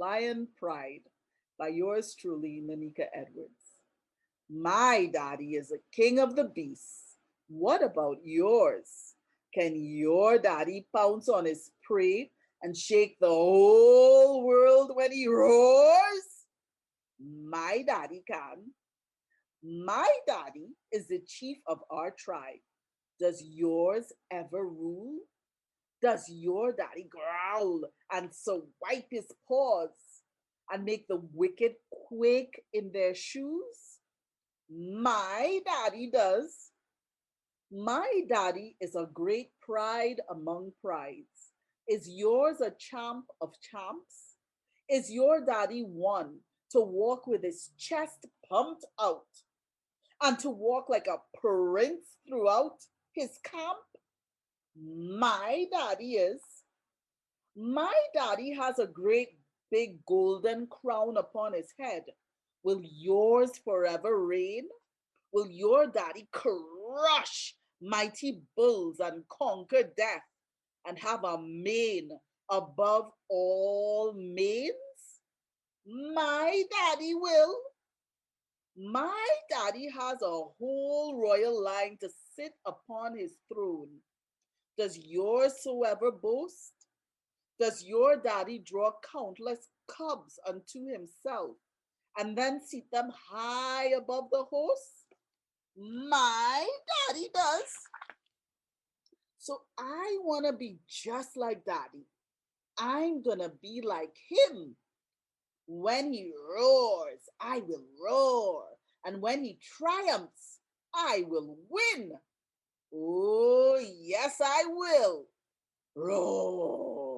Lion Pride by yours truly, Nanika Edwards. My daddy is a king of the beasts. What about yours? Can your daddy pounce on his prey and shake the whole world when he roars? My daddy can. My daddy is the chief of our tribe. Does yours ever rule? Does your daddy growl and so wipe his paws and make the wicked quake in their shoes? My daddy does. My daddy is a great pride among prides. Is yours a champ of champs? Is your daddy one to walk with his chest pumped out and to walk like a prince throughout his camp? My daddy is. My daddy has a great big golden crown upon his head. Will yours forever reign? Will your daddy crush mighty bulls and conquer death and have a mane above all manes? My daddy will. My daddy has a whole royal line to sit upon his throne. Does yours so ever boast? Does your daddy draw countless cubs unto himself and then seat them high above the host? My daddy does. So I want to be just like daddy. I'm going to be like him. When he roars, I will roar. And when he triumphs, I will win. Oh, yes, I will. Roar.